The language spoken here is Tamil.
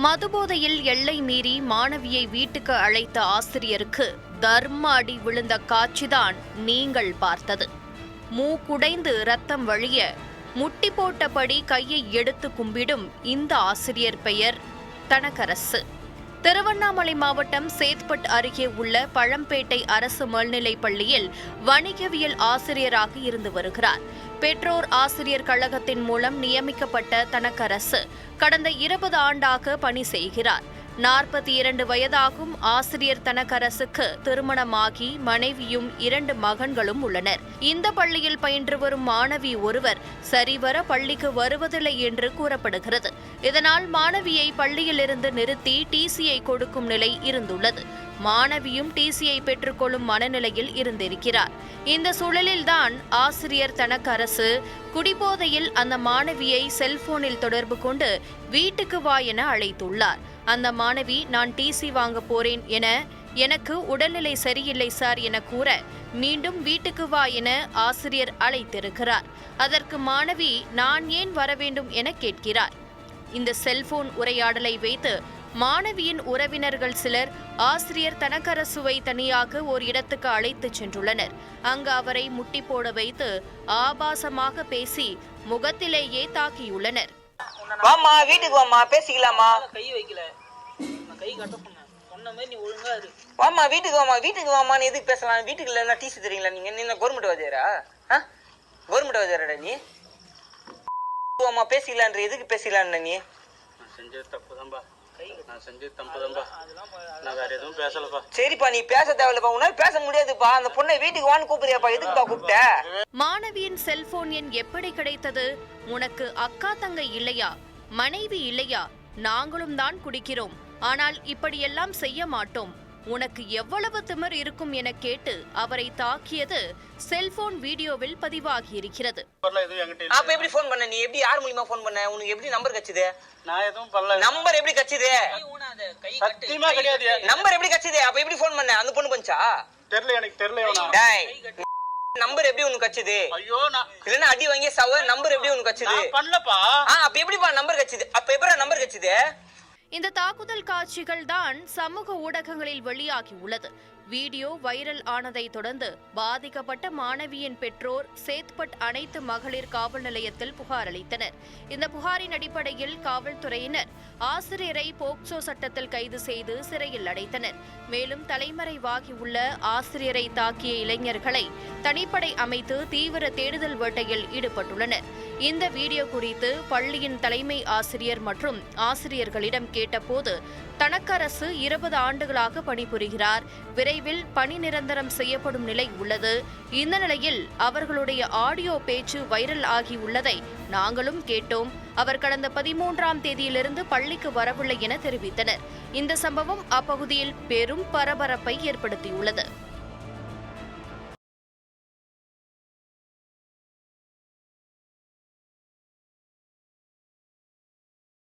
மதுபோதையில் எல்லை மீறி மாணவியை வீட்டுக்கு அழைத்த ஆசிரியருக்கு தர்ம அடி விழுந்த காட்சிதான் நீங்கள் பார்த்தது. மூக்குடைந்து ரத்தம் வழிய முட்டி போட்டபடி கையை எடுத்து கும்பிடும் இந்த ஆசிரியர் பெயர் தனக்கரசு. திருவண்ணாமலை மாவட்டம் சேத்பட் அருகே உள்ள பழம்பேட்டை அரசு மேல்நிலைப் பள்ளியில் வணிகவியல் ஆசிரியராக இருந்து வருகிறார். பெற்றோர் ஆசிரியர் கழகத்தின் மூலம் நியமிக்கப்பட்ட தனக்கரசு கடந்த 20 ஆண்டாக பணி செய்கிறார். 42 வயதாகும் ஆசிரியர் தனக்கரசுக்கு திருமணமாகி மனைவியும் 2 மகன்களும் உள்ளனர். இந்த பள்ளியில் பயின்று வரும் மாணவி ஒருவர் சரிவர பள்ளிக்கு வருவதில்லை என்று கூறப்படுகிறது. இதனால் மாணவியை பள்ளியிலிருந்து நிறுத்தி டிசியை கொடுக்கும் நிலை இருந்துள்ளது. மாணவியும் டிசியை பெற்றுக்கொள்ளும் மனநிலையில் இருந்திருக்கிறார். இந்த சூழலில்தான் ஆசிரியர் தனக்கரசு குடிபோதையில் அந்த மாணவியை செல்போனில் தொடர்பு கொண்டு வீட்டுக்கு வா என அழைத்துள்ளார். அந்த மாணவி நான் டிசி வாங்க போறேன் என, எனக்கு உடல்நிலை சரியில்லை சார் என கூற மீண்டும் வீட்டுக்கு வா என ஆசிரியர் அழைத்திருக்கிறார். அதற்கு மாணவி நான் ஏன் வர வேண்டும் என கேட்கிறார். இந்த செல்போன் உரையாடலை வைத்து மாணவியின் உறவினர்கள் சிலர் ஆசிரியர் தனக்கரசுவை தனியாக ஒரு இடத்துக்கு அழைத்துச் சென்றுள்ளனர். அங்கு அவரை முட்டி போட வைத்து ஆபாசமாக பேசி முகத்திலேயே தாக்கியுள்ளனர். வாமா வீட்டுக்கு வாமா பேசிக்கலாமா. கை வைக்கல, கை கட்ட சொன்ன மாதிரி நீ ஒழுங்கா இரு. வாமா வீட்டுக்கு வாமா நீ எதுக்கு பேசலாம். வீட்டுக்கு இல்லைன்னா டிசி தரீங்களா நீங்க? நீ கவர்மெண்ட் வாதியாரா? கவர்மெண்ட் வாதியாரடா நீ? வாமா பேசிக்கலான்ற எதுக்கு பேசிக்கலான்னு நீ? செஞ்சது தப்புதான்பா, நான் செஞ்சது தப்புதான்பா, நான் வேற எதுவும் பேசலப்பா. சரிப்பா நீ பேச தேவையில்லப்பா, உன்னால பேச முடியாதுப்பா. அந்த பொண்ணை வீட்டுக்கு வான்னு கூப்பிடுறியாப்பா, எதுக்குப்பா கூப்பிட்ட? மாணவியின் செல்போன் எண் எப்படி கிடைத்தது? உனக்கு அக்கா தங்கை இல்லையா, மனைவி இல்லையா? நாங்களும் தான் குடிக்கிறோம், ஆனால் இப்படியெல்லாம் செய்ய மாட்டோம். உனக்கு எவ்வளவு திமிர் இருக்கும் என கேட்டு அவரை தாக்கியது செல்போன் வீடியோவில் பதிவாகி இருக்கிறது. அப்ப எப்படி போன் பண்ண நீ? எப்படி யார் மூலமா போன் பண்ண? உனக்கு எப்படி நம்பர் கச்சுது? நான் எதுவும் பண்ணல. நம்பர் எப்படி கச்சுது? சத்தியமா கிடையாது. நம்பர் எப்படி கச்சுது? அப்ப எப்படி போன் பண்ண? அந்த பொண்ணு பண்ணா? தெரியல, எனக்கு தெரியல. டேய் நம்பர் எப்படி உனக்கு கச்சுது? ஐயோ நான் இல்லனா அடி வாங்கி சவ நம்பர் எப்படி உனக்கு கச்சுது? நான் பண்ணலப்பா. அப்ப எப்படிப்பா நம்பர் கச்சுது? அப்ப எப்பறா நம்பர் கச்சுது? இந்த தாக்குதல் காட்சிகள் தான் சமூக ஊடகங்களில் வெளியாகி உள்ளது. வீடியோ வைரல் ஆனதை தொடர்ந்து பாதிக்கப்பட்ட மாணவியின் பெற்றோர் சேத்பட் அனைத்து மகளிர் காவல் நிலையத்தில் புகார் அளித்தனர். இந்த புகாரின் அடிப்படையில் காவல்துறையினர் ஆசிரியரை போக்சோ சட்டத்தில் கைது செய்து சிறையில் அடைத்தனர். மேலும் தலைமறைவாகியுள்ள ஆசிரியரை தாக்கிய இளைஞர்களை தனிப்படை அமைத்து தீவிர தேடுதல் வேட்டையில் ஈடுபட்டுள்ளனர். இந்த வீடியோ குறித்து பள்ளியின் தலைமை ஆசிரியர் மற்றும் ஆசிரியர்களிடம் கேட்டபோது தனக்கரசு 20 ஆண்டுகளாக பணிபுரிகிறார், விரைவில் பணி நிரந்தரம் செய்யப்படும் நிலை உள்ளது. இந்த நிலையில் அவர்களுடைய ஆடியோ பேச்சு வைரல் ஆகியுள்ளதை நாங்களும் கேட்டோம். அவர் கடந்த 13ஆம் தேதியிலிருந்து பள்ளிக்கு வரவில்லை என தெரிவித்தனர். இந்த சம்பவம் அப்பகுதியில் பெரும் பரபரப்பை ஏற்படுத்தியுள்ளது.